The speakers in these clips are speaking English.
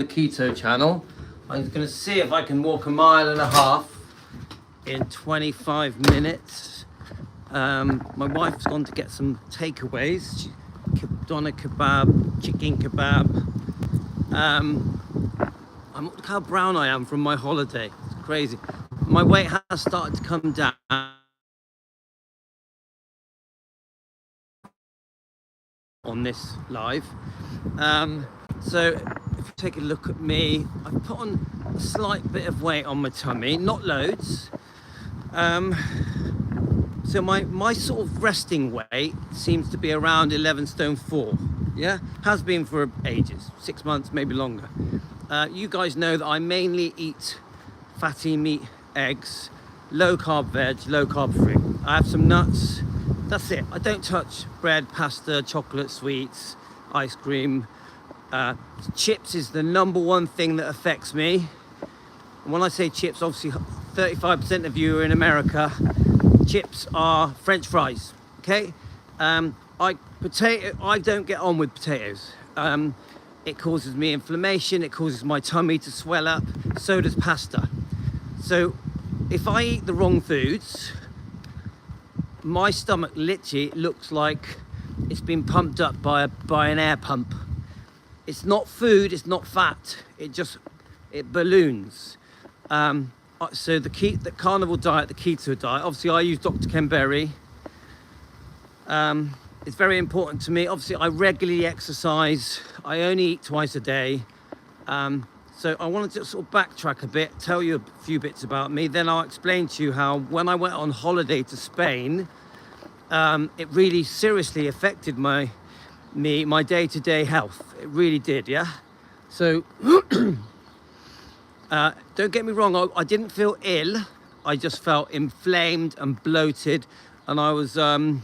the keto channel. I'm going to see if I can walk 1.5 miles in 25 minutes. My wife's gone to get some takeaways. Doner kebab, chicken kebab. Look how brown I am from my holiday. It's crazy. My weight has started to come down. On this live. So if you take a look at me, I've put on a slight bit of weight on my tummy, not loads. So my sort of resting weight seems to be around 11 stone 4. Yeah, has been for ages, 6 months, maybe longer. You guys know that I mainly eat fatty meat, eggs, low carb veg, low carb free. I have some nuts. That's it. I don't touch bread, pasta, chocolate, sweets, ice cream. Chips is the #1 thing that affects me. And when I say chips, obviously 35% of you are in America. Chips are French fries, okay? I don't get on with potatoes. It causes me inflammation, it causes my tummy to swell up, so does pasta. So if I eat the wrong foods, my stomach literally looks like it's been pumped up by an air pump. It's not food, it's not fat, it balloons. So the carnivore diet, the keto diet, obviously I use Dr. Ken Berry. It's very important to me. Obviously I regularly exercise, I only eat twice a day. So I wanted to sort of backtrack a bit, tell you a few bits about me, then I'll explain to you how when I went on holiday to Spain, it really seriously affected my day-to-day health. It really did, yeah? So, don't get me wrong, I didn't feel ill, I just felt inflamed and bloated, and I was, to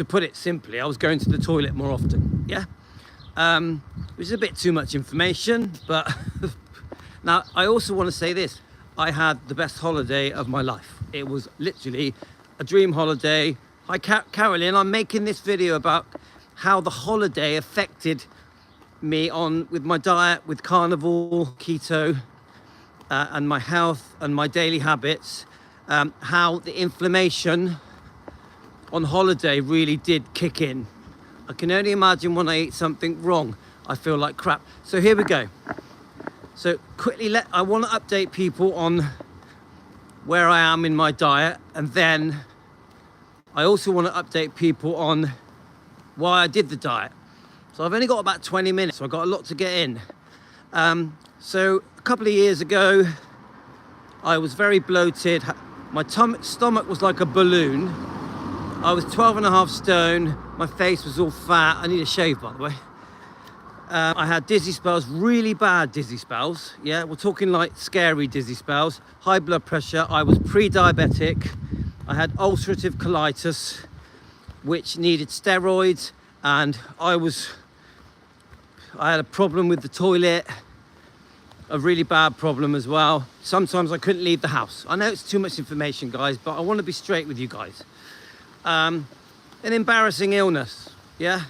put it simply, I was going to the toilet more often, yeah? Which is a bit too much information, but now I also want to say this. I had the best holiday of my life. It was literally a dream holiday. Hi Carolyn, I'm making this video about how the holiday affected me with my diet, with carnivore, keto, and my health and my daily habits. How the inflammation on holiday really did kick in. I can only imagine when I eat something wrong, I feel like crap. So here we go. So quickly, I want to update people on where I am in my diet, and then I also want to update people on why I did the diet. So I've only got about 20 minutes, so I've got a lot to get in. So a couple of years ago, I was very bloated. My stomach was like a balloon. I was 12.5 stone. My face was all fat. I need a shave, by the way. I had dizzy spells, really bad dizzy spells. Yeah, we're talking like scary dizzy spells. High blood pressure. I was pre-diabetic. I had ulcerative colitis, which needed steroids, and I had a problem with the toilet, a really bad problem as well. Sometimes I couldn't leave the house. I know it's too much information, guys, but I want to be straight with you guys. An embarrassing illness, yeah?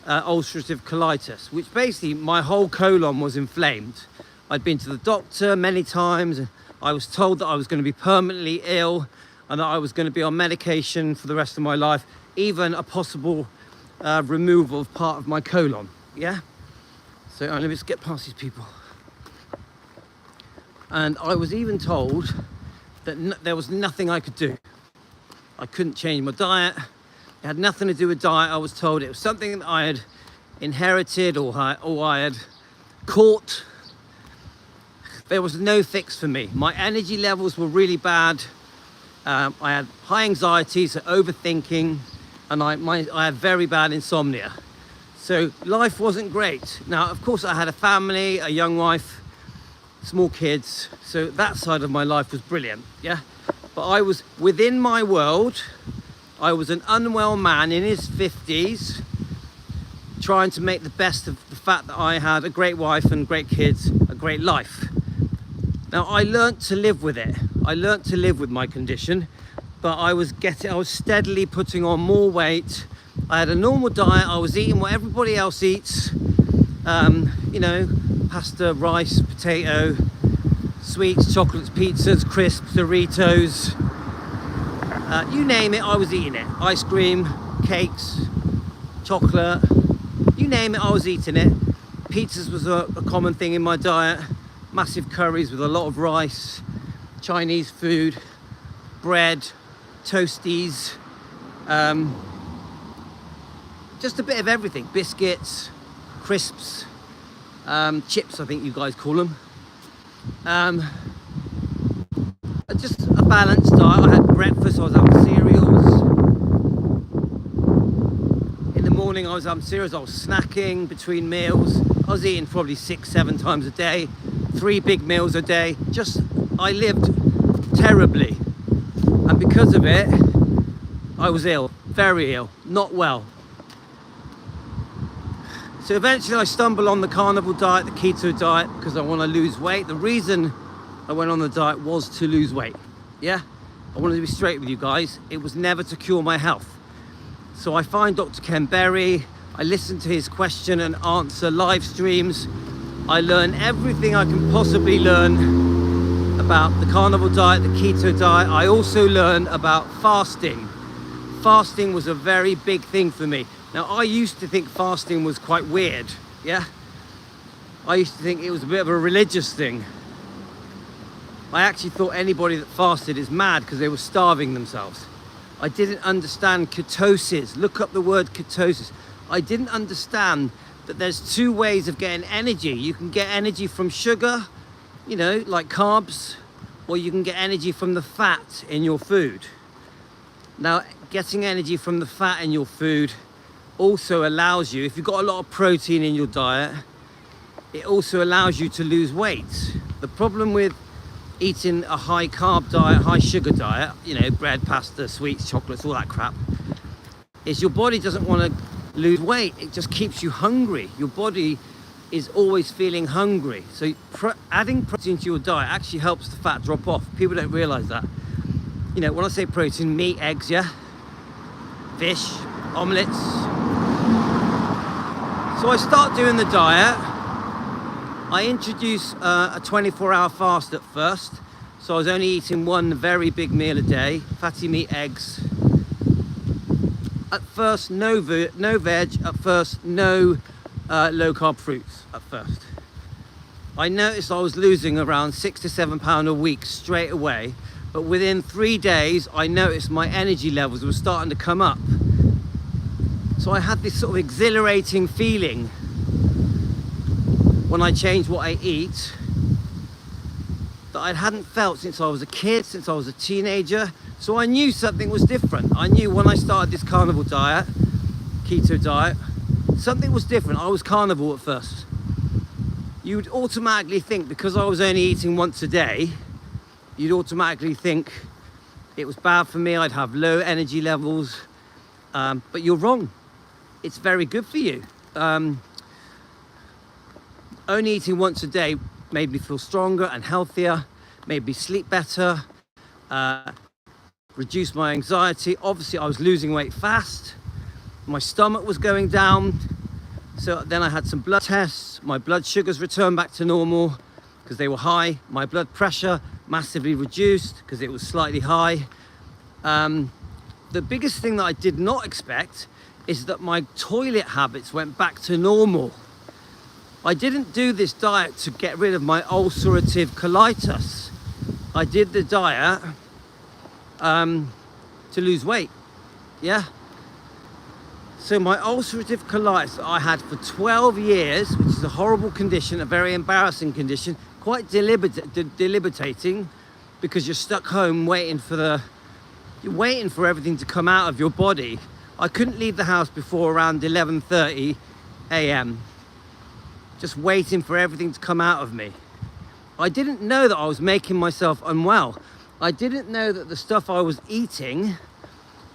Ulcerative colitis, which basically my whole colon was inflamed. I'd been to the doctor many times, and I was told that I was going to be permanently ill and that I was going to be on medication for the rest of my life, even a possible removal of part of my colon, yeah? So let me just get past these people. And I was even told that there was nothing I could do. I couldn't change my diet. It had nothing to do with diet. I was told it was something that I had inherited or I had caught. There was no fix for me. My energy levels were really bad. I had high anxiety, so overthinking, and I had very bad insomnia. So life wasn't great. Now, of course, I had a family, a young wife, small kids. So that side of my life was brilliant, yeah? But I was within my world. I was an unwell man in his 50s, trying to make the best of the fact that I had a great wife and great kids, a great life. Now, I learnt to live with it. I learnt to live with my condition, but I was steadily putting on more weight. I had a normal diet. I was eating what everybody else eats. You know, pasta, rice, potato, sweets, chocolates, pizzas, crisps, Doritos, you name it, I was eating it. Ice cream, cakes, chocolate, you name it, I was eating it. Pizzas was a common thing in my diet. Massive curries with a lot of rice, Chinese food, bread, toasties, just a bit of everything. Biscuits, crisps, chips, I think you guys call them. Just a balanced diet. I had breakfast, I was having cereals. In the morning I was having cereals, I was snacking between meals. I was eating probably 6-7 times a day, 3 big meals a day. I lived terribly. And because of it, I was ill, very ill, not well. So eventually I stumbled on the carnivore diet, the keto diet, because I want to lose weight. The reason I went on the diet was to lose weight. Yeah, I wanted to be straight with you guys. It was never to cure my health. So I find Dr. Ken Berry, I listen to his question and answer live streams. I learn everything I can possibly learn about the carnivore diet, the keto diet. I also learn about fasting. Fasting was a very big thing for me. Now, I used to think fasting was quite weird, yeah? I used to think it was a bit of a religious thing. I actually thought anybody that fasted is mad because they were starving themselves. I didn't understand ketosis. Look up the word ketosis. I didn't understand that there's 2 ways of getting energy. You can get energy from sugar, you know, like carbs, or you can get energy from the fat in your food. Now, getting energy from the fat in your food also allows you, if you've got a lot of protein in your diet, it also allows you to lose weight. The problem with eating a high carb diet, high sugar diet, you know, bread, pasta, sweets, chocolates, all that crap, is your body doesn't want to lose weight. It just keeps you hungry. Your body is always feeling hungry. So adding protein to your diet actually helps the fat drop off. People don't realize that. You know, when I say protein, meat, eggs, yeah, fish, omelets. So I start doing the diet. I introduce a 24-hour fast at first. So I was only eating 1 very big meal a day, fatty meat, eggs. At first, no veg. At first, no low-carb fruits at first. I noticed I was losing around 6 to 7 pounds a week straight away. But within 3 days, I noticed my energy levels were starting to come up. So I had this sort of exhilarating feeling when I changed what I eat that I hadn't felt since I was a kid, since I was a teenager. So I knew something was different. I knew when I started this carnivore diet, keto diet, something was different. I was carnivore at first. You would automatically think, because I was only eating once a day, you'd automatically think it was bad for me. I'd have low energy levels, but you're wrong. It's very good for you. Only eating once a day made me feel stronger and healthier, made me sleep better, reduced my anxiety. Obviously, I was losing weight fast. My stomach was going down. So then I had some blood tests. My blood sugars returned back to normal because they were high. My blood pressure massively reduced because it was slightly high. The biggest thing that I did not expect is that my toilet habits went back to normal. I didn't do this diet to get rid of my ulcerative colitis. I did the diet to lose weight, yeah? So my ulcerative colitis that I had for 12 years, which is a horrible condition, a very embarrassing condition, quite debilitating, because you're stuck home you're waiting for everything to come out of your body. I couldn't leave the house before around 11:30 a.m. just waiting for everything to come out of me. I didn't know that I was making myself unwell. I didn't know that the stuff I was eating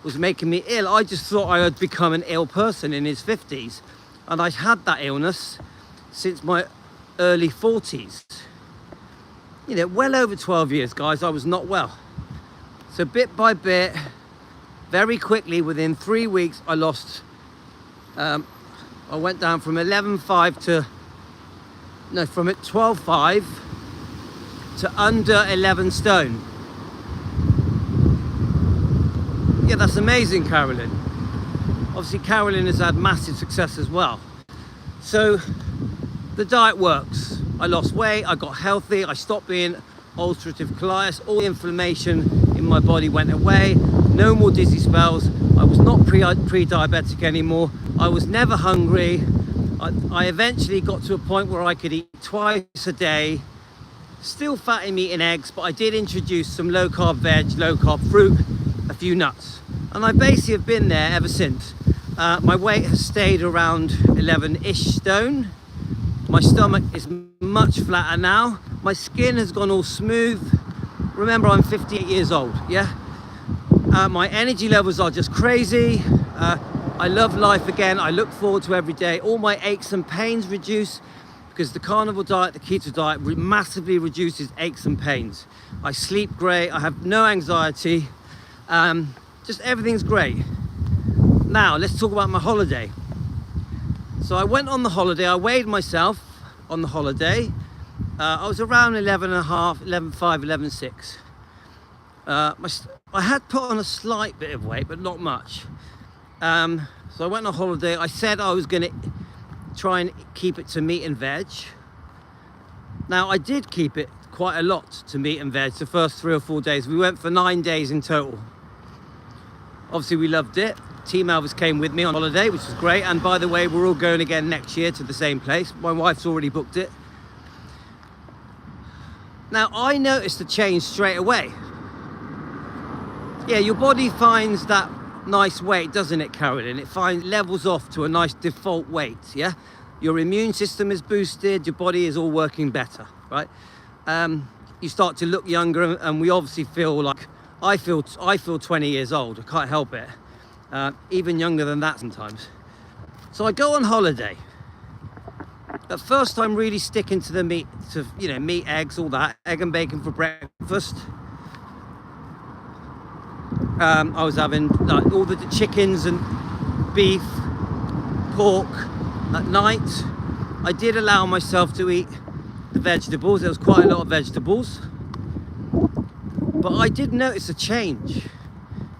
was making me ill. I just thought I had become an ill person in his 50s. And I had that illness since my early 40s. You know, well over 12 years, guys, I was not well. So bit by bit, very quickly, within 3 weeks, I went down from 11.5 to no, from at 12.5 to under 11 stone. Yeah, that's amazing, Carolyn. Obviously, Carolyn has had massive success as well. So the diet works. I lost weight, I got healthy, I stopped being ulcerative colitis, all the inflammation in my body went away, no more dizzy spells, I was not pre-diabetic anymore, I was never hungry. I eventually got to a point where I could eat twice a day, still fatty meat and eggs, but I did introduce some low carb veg, low carb fruit, a few nuts, and I basically have been there ever since. My weight has stayed around 11-ish stone. My stomach is much flatter now. My skin has gone all smooth. Remember, I'm 58 years old, yeah? My energy levels are just crazy. I love life again. I look forward to every day. All my aches and pains reduce because the carnivore diet, the keto diet, massively reduces aches and pains. I sleep great. I have no anxiety. Just everything's great. Now, let's talk about my holiday. So I went on the holiday, I weighed myself on the holiday. I was around 11.5, 11.5, 11.6. I had put on a slight bit of weight, but not much. So I went on holiday. I said I was gonna try and keep it to meat and veg. Now, I did keep it quite a lot to meat and veg the first 3 or 4 days. We went for 9 days in total. Obviously, we loved it. Team Elvis came with me on holiday, which was great. And by the way, we're all going again next year to the same place. My wife's already booked it. Now, I noticed a change straight away. Yeah, your body finds that nice weight, doesn't it, Carolyn? It levels off to a nice default weight, yeah? Your immune system is boosted, your body is all working better, right? You start to look younger, and we obviously feel like, I feel 20 years old, I can't help it. Even younger than that sometimes. So I go on holiday. At first, I'm really sticking to the meat, meat, eggs, all that, egg and bacon for breakfast. I was having all the chickens and beef, pork at night. I did allow myself to eat the vegetables. There was quite a lot of vegetables, but I did notice a change.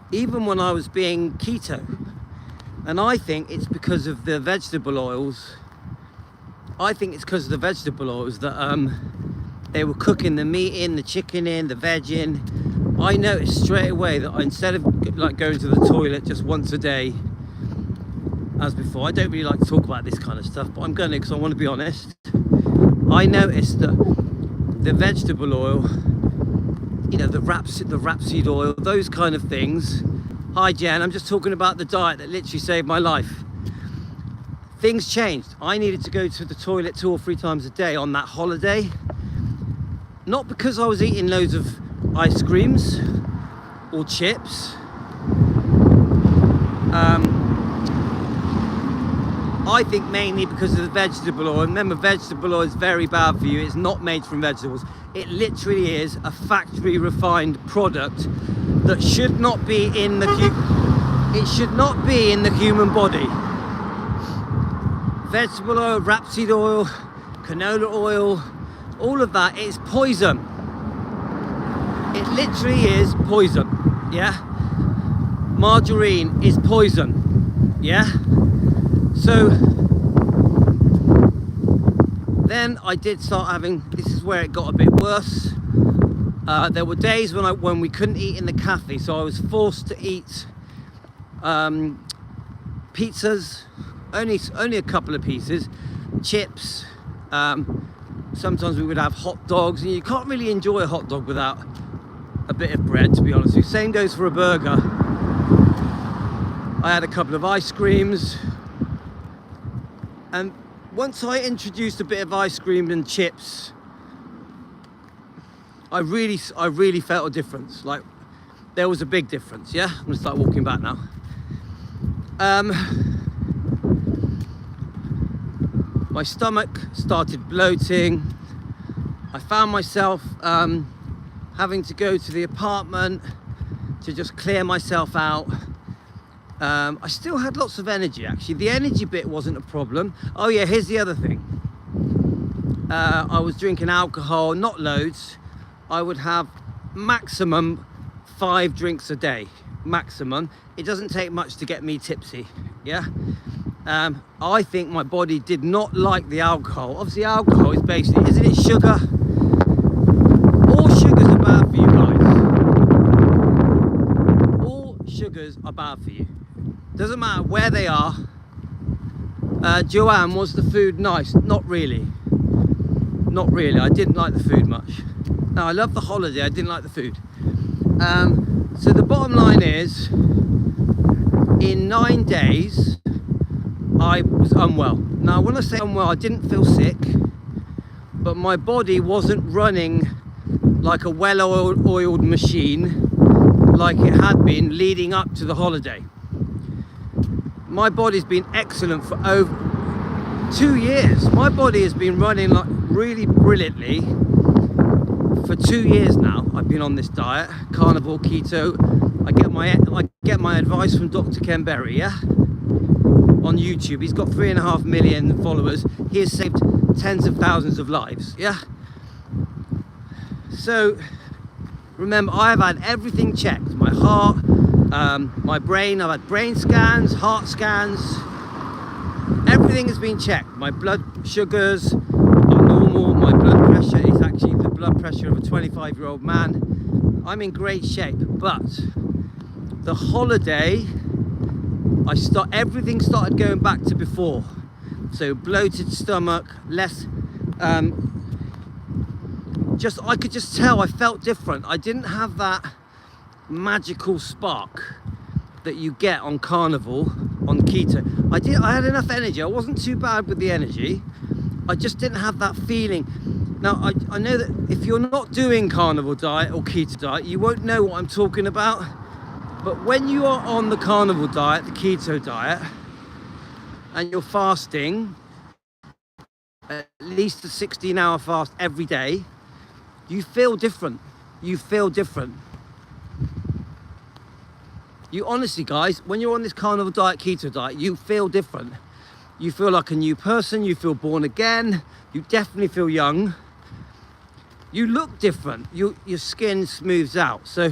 Even when I was being keto, and I think it's because of the vegetable oils. I think it's because of the vegetable oils that they were cooking the meat in, the chicken in, the veg in. I noticed straight away that instead of like going to the toilet just once a day, as before, I don't really like to talk about this kind of stuff, but I'm going to because I want to be honest. I noticed that the vegetable oil, the rapeseed oil, those kind of things. Hi Jen, I'm just talking about the diet that literally saved my life. Things changed. I needed to go to the toilet 2 or 3 times a day on that holiday. Not because I was eating loads of ice creams or chips. I think mainly because of the vegetable oil. Remember, vegetable oil is very bad for you. It's not made from vegetables. It literally is a factory refined product that should not be in the human body. Vegetable oil, rapeseed oil, canola oil, all of that is poison. It literally is poison, yeah? Margarine is poison, yeah? So then I did start having, this is where it got a bit worse. There were days when we couldn't eat in the cafe, so I was forced to eat pizzas, only a couple of pieces, chips. Sometimes we would have hot dogs, and you can't really enjoy a hot dog without a bit of bread, to be honest with you. Same goes for a burger. I had a couple of ice creams, and once I introduced a bit of ice cream and chips, I really felt a difference. Like, there was a big difference, yeah? I'm gonna start walking back now. My stomach started bloating. I found myself having to go to the apartment to just clear myself out. I still had lots of energy, actually. The energy bit wasn't a problem. Oh yeah, here's the other thing. I was drinking alcohol, not loads. I would have maximum 5 drinks a day, maximum. It doesn't take much to get me tipsy, yeah? I think my body did not like the alcohol. Obviously alcohol is basically, isn't it sugar? All sugars are bad for you guys. All sugars are bad for you. Doesn't matter where they are. Joanne, was the food nice? Not really. Not really. I didn't like the food much. No, I love the holiday. I didn't like the food. So the bottom line is, in 9 days, I was unwell. Now, when I say unwell, I didn't feel sick, but my body wasn't running like a well-oiled machine like it had been leading up to the holiday. My body's been excellent for over 2 years. My body has been running like really brilliantly for 2 years now. I've been on this diet, carnivore, keto. I get my advice from Dr. Ken Berry, yeah? On YouTube. He's got 3.5 million followers. He has saved tens of thousands of lives, yeah? So remember, I've had everything checked. My heart, my brain. I've had brain scans, heart scans. Everything has been checked. My blood sugars are normal. My blood pressure is actually the blood pressure of a 25-year-old man. I'm in great shape, but the holiday, everything started going back to before. So bloated stomach, less, I could just tell I felt different. I didn't have that magical spark that you get on carnivore, on keto. I had enough energy. I wasn't too bad with the energy. I just didn't have that feeling. Now, I know that if you're not doing carnivore diet or keto diet, you won't know what I'm talking about. But when you are on the carnivore diet, the keto diet, and you're fasting, at least a 16-hour fast every day, you feel different. You feel different. You honestly, guys, when you're on this carnivore diet, keto diet, you feel different. You feel like a new person. You feel born again. You definitely feel young. You look different. Your skin smooths out. So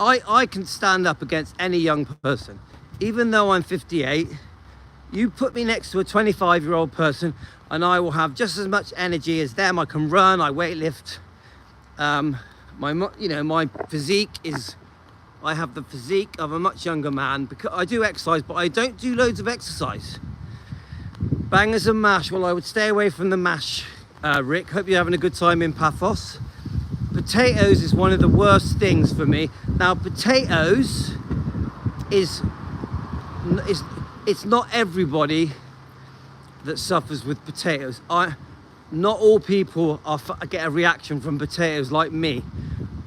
I can stand up against any young person. Even though I'm 58, you put me next to a 25-year-old person and I will have just as much energy as them. I can run, I weightlift. My physique is, I have the physique of a much younger man because I do exercise, but I don't do loads of exercise. Bangers and mash, well, I would stay away from the mash, Rick. Hope you're having a good time in Paphos. Potatoes is one of the worst things for me. Now, potatoes it's not everybody that suffers with potatoes. Not all people get a reaction from potatoes like me.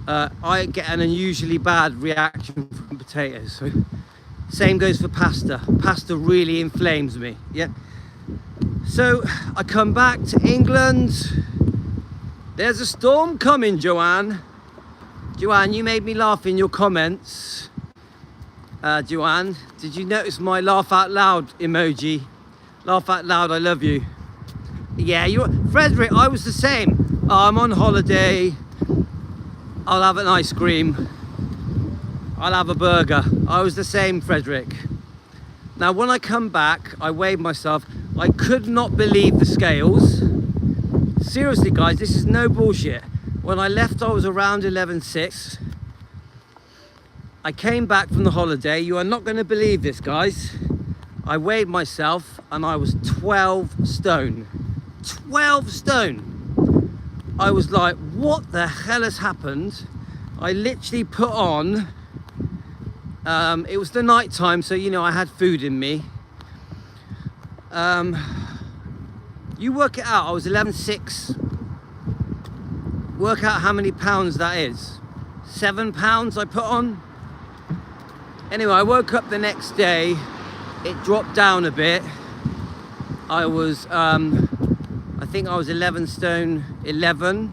I get an unusually bad reaction from potatoes. So, same goes for pasta. Pasta really inflames me. Yeah. So I come back to England. There's a storm coming, Joanne. Joanne, you made me laugh in your comments. Joanne, did you notice my laugh out loud emoji? Laugh out loud, I love you. Yeah, Frederick, I was the same. I'm on holiday. I'll have an ice cream. I'll have a burger. I was the same, Frederick. Now, when I come back, I weighed myself. I could not believe the scales. Seriously, guys, this is no bullshit. When I left, I was around 11.6. I came back from the holiday. You are not going to believe this, guys. I weighed myself and I was 12 stone. 12 stone. I was like, what the hell has happened? I literally put on, it was the night time, so I had food in me. You work it out, I was 11.6. Work out how many pounds that is. 7 pounds I put on. Anyway, I woke up the next day, it dropped down a bit. I was, I think I was 11 stone 11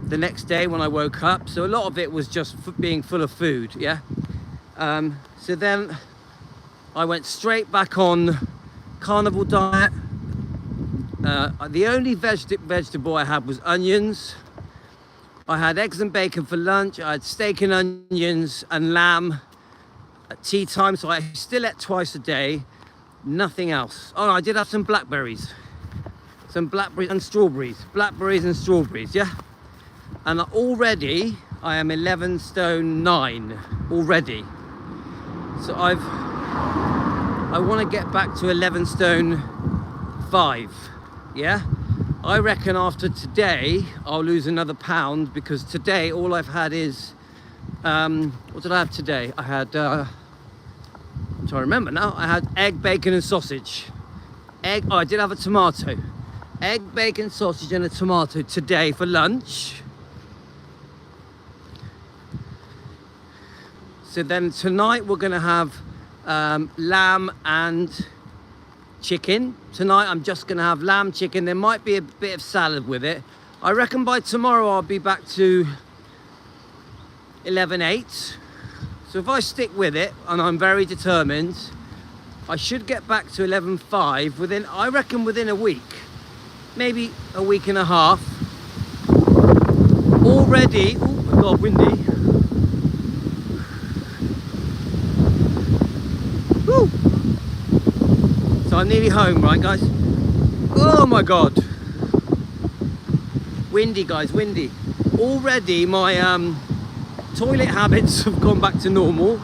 the next day when I woke up. So a lot of it was just being full of food, yeah? So then I went straight back on carnivore diet. The only vegetable I had was onions. I had eggs and bacon for lunch. I had steak and onions and lamb at tea time. So I still ate twice a day. Nothing else. Oh, I did have some blackberries. Some blackberries and strawberries. Blackberries and strawberries, yeah? And already I am 11 stone 9 already. So I want to get back to 11 stone 5, yeah? I reckon after today I'll lose another pound, because today all I've had is what did I have today? I had I'm trying to remember now. I had egg, bacon and sausage. I did have a tomato. Egg, bacon, sausage and a tomato today for lunch. So then tonight we're gonna have lamb and chicken. Tonight I'm just gonna have lamb, chicken. There might be a bit of salad with it. I reckon by tomorrow I'll be back to 11.8. So if I stick with it, and I'm very determined, I should get back to 11.5 within, I reckon within a week, maybe a week and a half. Already, oh my God, windy. Woo! So I'm nearly home, right guys? Oh my God. Windy guys, windy. Already my toilet habits have gone back to normal.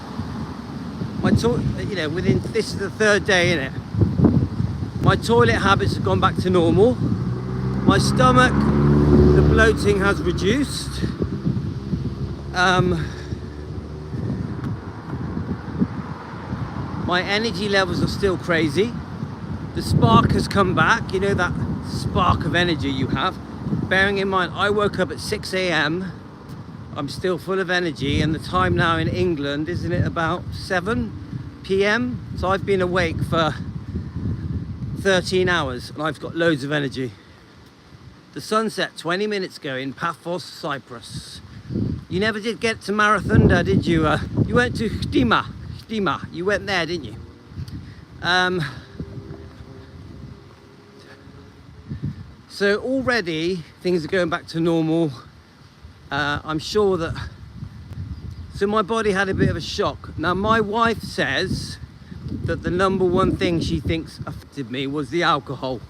You know, within, this is the 3rd day, innit? My toilet habits have gone back to normal. My stomach, the bloating has reduced. My energy levels are still crazy. The spark has come back, you know, that spark of energy you have. Bearing in mind, I woke up at 6 a.m. I'm still full of energy, and the time now in England, isn't it about 7 p.m? So I've been awake for 13 hours and I've got loads of energy. The sun set 20 minutes ago in Paphos, Cyprus. You never did get to Marathunda, did you? You went to Khtima. You went there, didn't you? So already things are going back to normal. I'm sure that, so my body had a bit of a shock. Now my wife says that the number one thing she thinks affected me was the alcohol.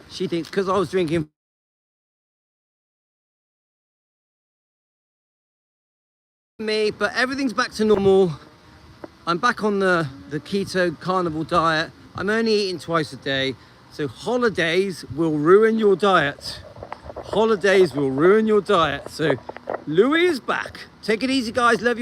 She thinks because I was drinking me, but everything's back to normal. I'm back on the keto carnivore diet. I'm only eating twice a day. So holidays will ruin your diet. Holidays will ruin your diet. So Louis is back. Take it easy guys, love you.